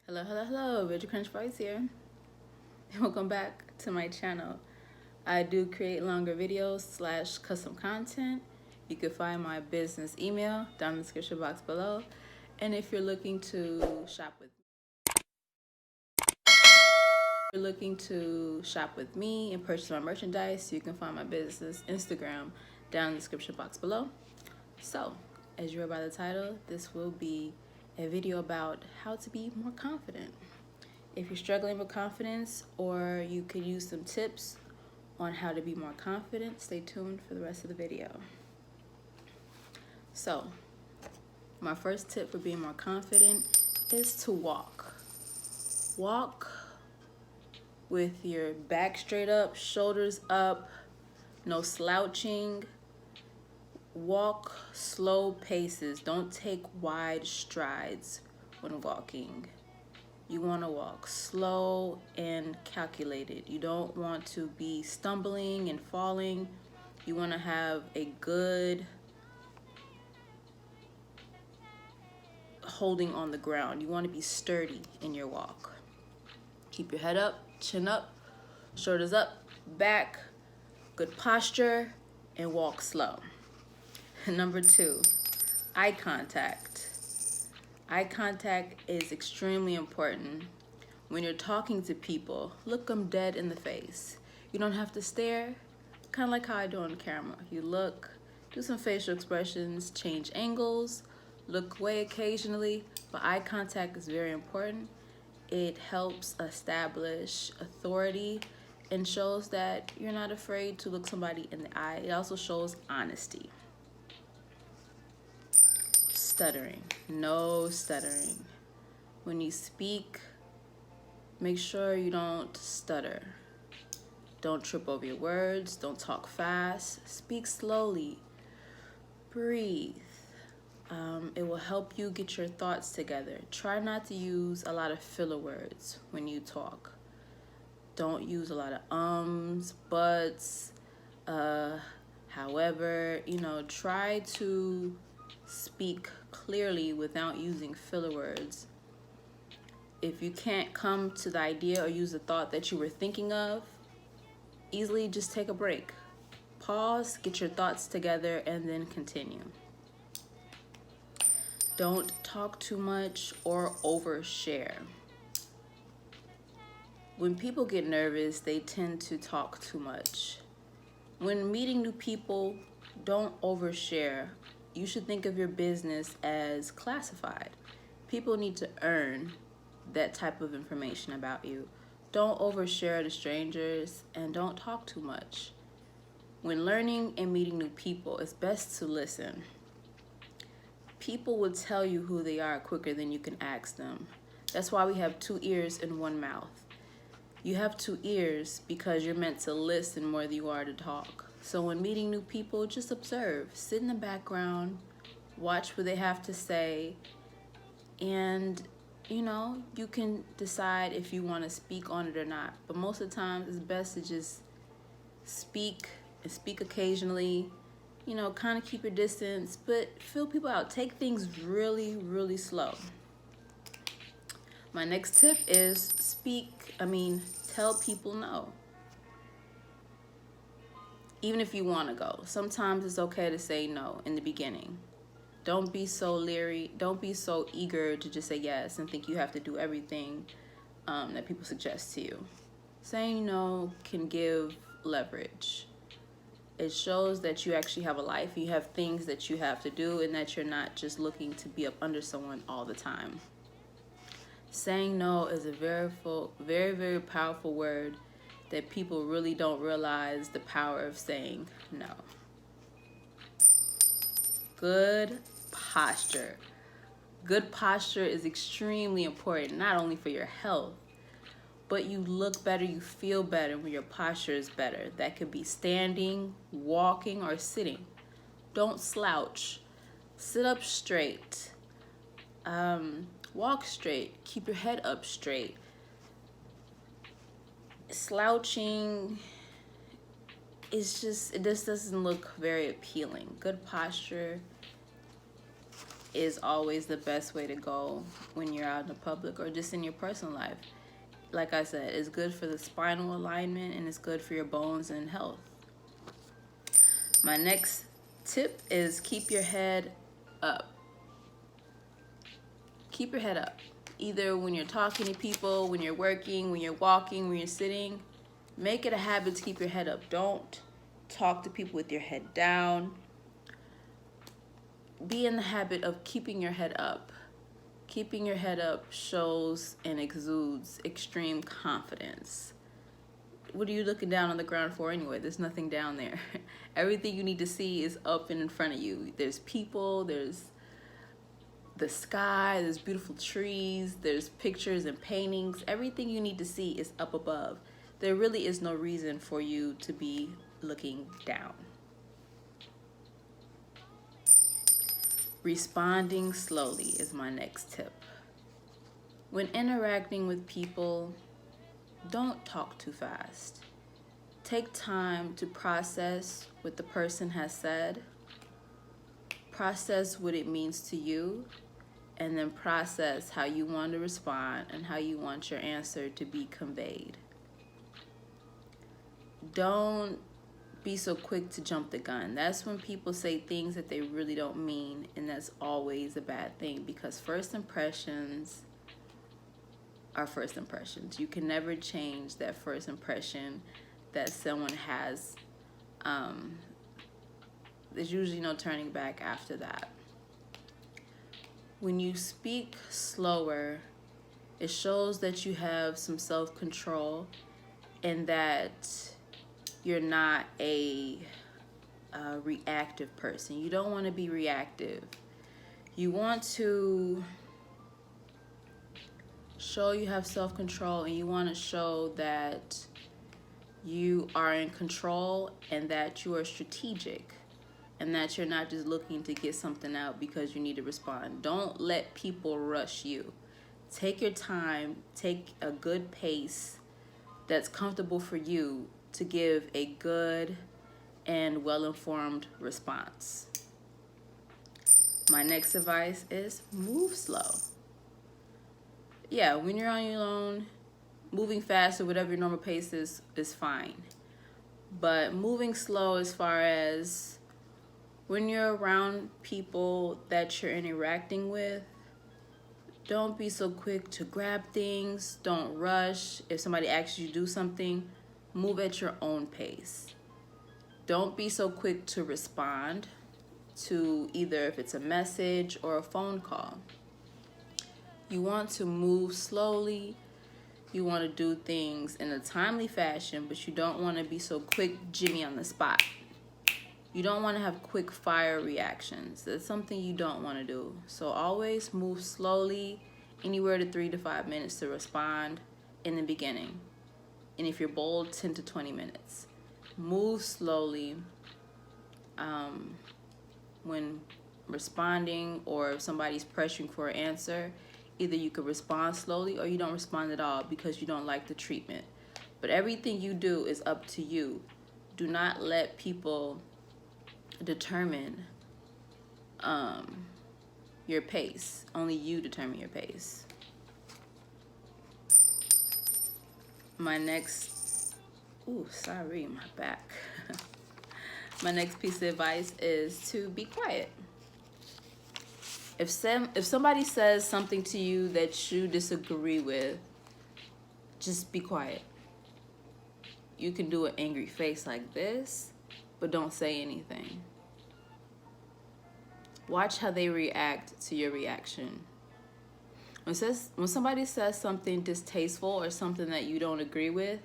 Hello, hello, hello, Veggie Crunch Boys here. Welcome back to my channel. I do create longer videos / custom content. You can find my business email down in the description box below. And if you're looking to shop with me and purchase my merchandise, you can find my business Instagram down in the description box below. So, as you read by the title, this will be a video about how to be more confident. If you're struggling with confidence or you could use some tips on how to be more confident, stay tuned for the rest of the video. So, my first tip for being more confident is to walk. Walk with your back straight up, shoulders up, no slouching. Walk slow paces. Don't take wide strides when walking. You want to walk slow and calculated. You don't want to be stumbling and falling. You want to have a good holding on the ground. You want to be sturdy in your walk. Keep your head up, chin up, shoulders up, back, good posture, and walk slow. Number 2, eye contact. Eye contact is extremely important. When you're talking to people, look them dead in the face. You don't have to stare, kind of like how I do on camera. You look, do some facial expressions, change angles, look away occasionally, but eye contact is very important. It helps establish authority and shows that you're not afraid to look somebody in the eye. It also shows honesty. Stuttering. No stuttering. When you speak, make sure you don't stutter. Don't trip over your words. Don't talk fast. Speak slowly. Breathe. It will help you get your thoughts together. Try not to use a lot of filler words when you talk. Don't use a lot of ums, buts, however, try to speak clearly without using filler words. If you can't come to the idea or use the thought that you were thinking of, easily just take a break. Pause, get your thoughts together, and then continue. Don't talk too much or overshare. When people get nervous, they tend to talk too much. When meeting new people, don't overshare. You should think of your business as classified. People need to earn that type of information about you. Don't overshare to strangers and don't talk too much. When learning and meeting new people, it's best to listen. People will tell you who they are quicker than you can ask them. That's why we have 2 ears and 1 mouth. You have 2 ears because you're meant to listen more than you are to talk. So when meeting new people, just observe, sit in the background, watch what they have to say, and you can decide if you want to speak on it or not. But most of the time, it's best to just speak and speak occasionally, kind of keep your distance, but feel people out. Take things really, really slow. My next tip is tell people no. Even if you want to go, sometimes it's okay to say no in the beginning. Don't be so leery. Don't be so eager to just say yes and think you have to do everything that people suggest to you. Saying no can give leverage. It shows that you actually have a life. You have things that you have to do and that you're not just looking to be up under someone all the time. Saying no is a very, very powerful word that people really don't realize the power of saying no. Good posture. Good posture is extremely important, not only for your health, but you look better, you feel better when your posture is better. That could be standing, walking, or sitting. Don't slouch. Sit up straight. Walk straight. Keep your head up straight. Slouching it just doesn't look very appealing. Good posture is always the best way to go when you're out in the public or just in your personal life. Like I said, it's good for the spinal alignment and it's good for your bones and health. My next tip is keep your head up. Keep your head up. Either when you're talking to people, when you're working, when you're walking, when you're sitting, make it a habit to keep your head up. Don't talk to people with your head down. Be in the habit of keeping your head up. Keeping your head up shows and exudes extreme confidence. What are you looking down on the ground for anyway? There's nothing down there. Everything you need to see is up and in front of you. There's people, there's the sky, there's beautiful trees, there's pictures and paintings. Everything you need to see is up above. There really is no reason for you to be looking down. Responding slowly is my next tip. When interacting with people, don't talk too fast. Take time to process what the person has said, process what it means to you, and then process how you want to respond and how you want your answer to be conveyed. Don't be so quick to jump the gun. That's when people say things that they really don't mean, and that's always a bad thing because first impressions are first impressions. You can never change that first impression that someone has. There's usually no turning back after that. When you speak slower, it shows that you have some self-control and that you're not a reactive person. You don't want to be reactive. You want to show you have self-control and you want to show that you are in control and that you are strategic and that you're not just looking to get something out because you need to respond. Don't let people rush you. Take your time, take a good pace that's comfortable for you to give a good and well-informed response. My next advice is move slow. Yeah, when you're on your own, moving fast or whatever your normal pace is fine. But moving slow as far as when you're around people that you're interacting with, don't be so quick to grab things. Don't rush. If somebody asks you to do something, move at your own pace. Don't be so quick to respond to either if it's a message or a phone call. You want to move slowly. You want to do things in a timely fashion, but you don't want to be so quick Jimmy on the spot. You don't want to have quick fire reactions. That's something you don't want to do. So always move slowly, anywhere to 3 to 5 minutes to respond in the beginning. And if you're bold, 10 to 20 minutes. Move slowly when responding, or if somebody's pressuring for an answer. Either you could respond slowly or you don't respond at all because you don't like the treatment. But everything you do is up to you. Do not let people determine your pace. Only you determine your pace. My next, my back. My next piece of advice is to be quiet. If somebody says something to you that you disagree with, just be quiet. You can do an angry face like this, but don't say anything. Watch how they react to your reaction. When somebody says something distasteful or something that you don't agree with,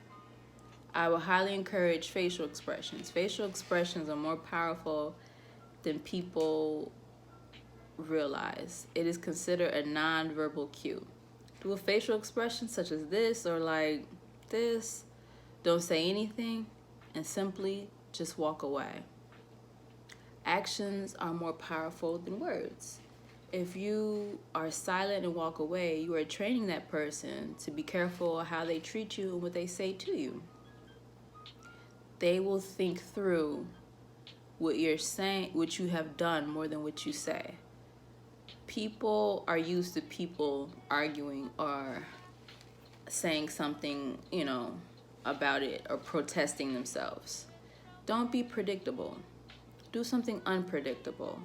I would highly encourage facial expressions. Facial expressions are more powerful than people realize. It is considered a non-verbal cue. Do a facial expression such as this or like this. Don't say anything and simply just walk away. Actions are more powerful than words. If you are silent and walk away, you are training that person to be careful how they treat you and what they say to you. They will think through what you're saying, what you have done more than what you say. People are used to people arguing or saying something, about it or protesting themselves. Don't be predictable. Do something unpredictable.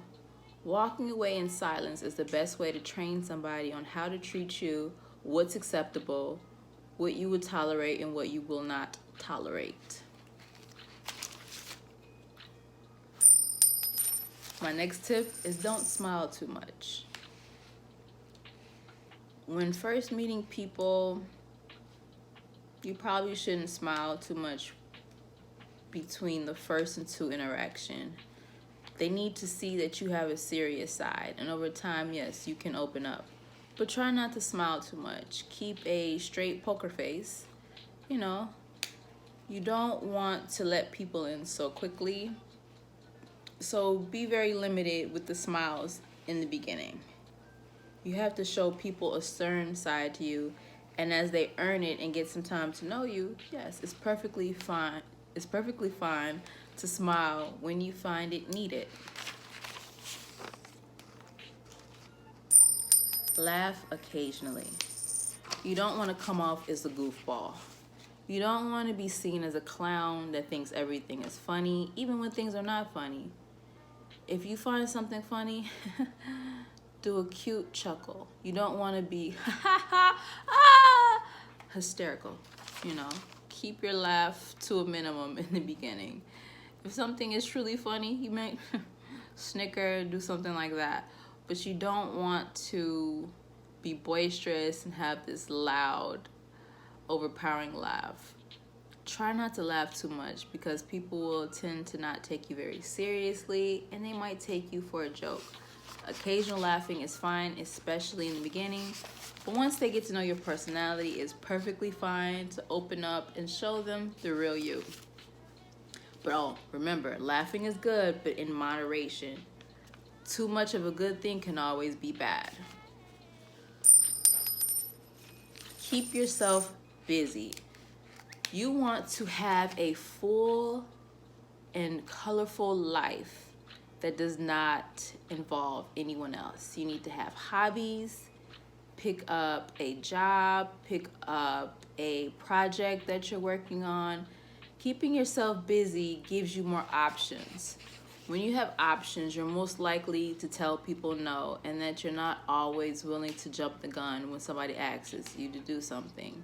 Walking away in silence is the best way to train somebody on how to treat you, what's acceptable, what you would tolerate, and what you will not tolerate. My next tip is don't smile too much. When first meeting people, you probably shouldn't smile too much between the first and two interaction. They need to see that you have a serious side, and over time, yes, you can open up. But try not to smile too much. Keep a straight poker face. You don't want to let people in so quickly. So be very limited with the smiles in the beginning. You have to show people a stern side to you, and as they earn it and get some time to know you, yes, it's perfectly fine. It's perfectly fine to smile when you find it needed. Laugh occasionally. You don't want to come off as a goofball. You don't want to be seen as a clown that thinks everything is funny, even when things are not funny. If you find something funny, do a cute chuckle. You don't want to be hysterical, Keep your laugh to a minimum in the beginning. If something is truly funny, you might snicker, do something like that. But you don't want to be boisterous and have this loud, overpowering laugh. Try not to laugh too much because people will tend to not take you very seriously and they might take you for a joke. Occasional laughing is fine, especially in the beginning. But once they get to know your personality, it's perfectly fine to open up and show them the real you. But remember, laughing is good, but in moderation. Too much of a good thing can always be bad. Keep yourself busy. You want to have a full and colorful life that does not involve anyone else. You need to have hobbies, pick up a job, pick up a project that you're working on. Keeping yourself busy gives you more options. When you have options, you're most likely to tell people no, and that you're not always willing to jump the gun when somebody asks you to do something.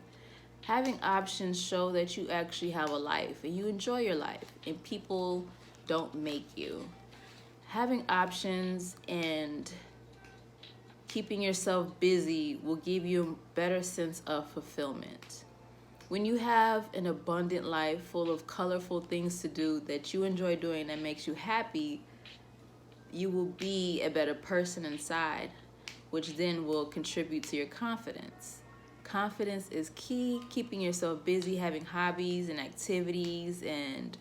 Having options show that you actually have a life and you enjoy your life, and people don't make you. Having options and keeping yourself busy will give you a better sense of fulfillment. When you have an abundant life full of colorful things to do that you enjoy doing that makes you happy, you will be a better person inside, which then will contribute to your confidence. Confidence is key. Keeping yourself busy, having hobbies and activities, and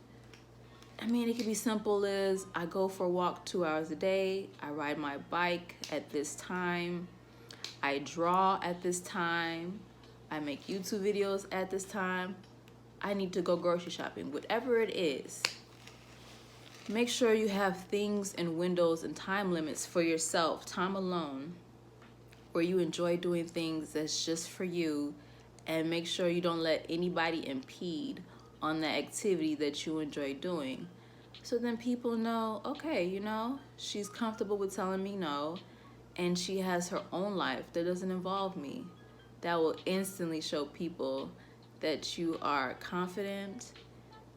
it could be simple as I go for a walk 2 hours a day, I ride my bike at this time, I draw at this time, I make YouTube videos at this time, I need to go grocery shopping, whatever it is. Make sure you have things and windows and time limits for yourself, time alone, where you enjoy doing things that's just for you, and make sure you don't let anybody impede on the activity that you enjoy doing. So then people know, okay, she's comfortable with telling me no, and she has her own life that doesn't involve me. That will instantly show people that you are confident,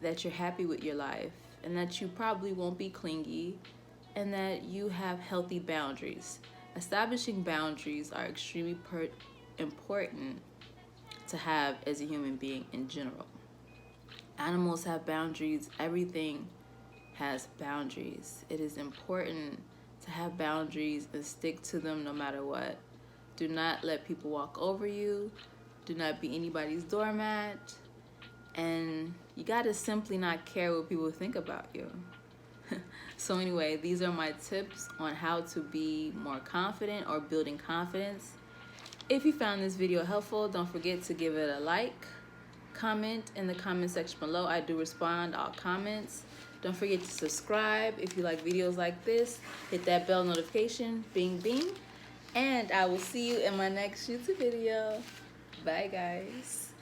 that you're happy with your life, and that you probably won't be clingy, and that you have healthy boundaries. Establishing boundaries are extremely important to have as a human being in general. Animals have boundaries. Everything has boundaries. It is important to have boundaries and stick to them no matter what. Do not let people walk over you. Do not be anybody's doormat. And you gotta simply not care what people think about you. So anyway, these are my tips on how to be more confident or building confidence. If you found this video helpful, don't forget to give it a like, comment in the comment section below. I do respond to all comments. Don't forget to subscribe if you like videos like this. Hit that bell notification, bing, bing. And I will see you in my next YouTube video. Bye, guys.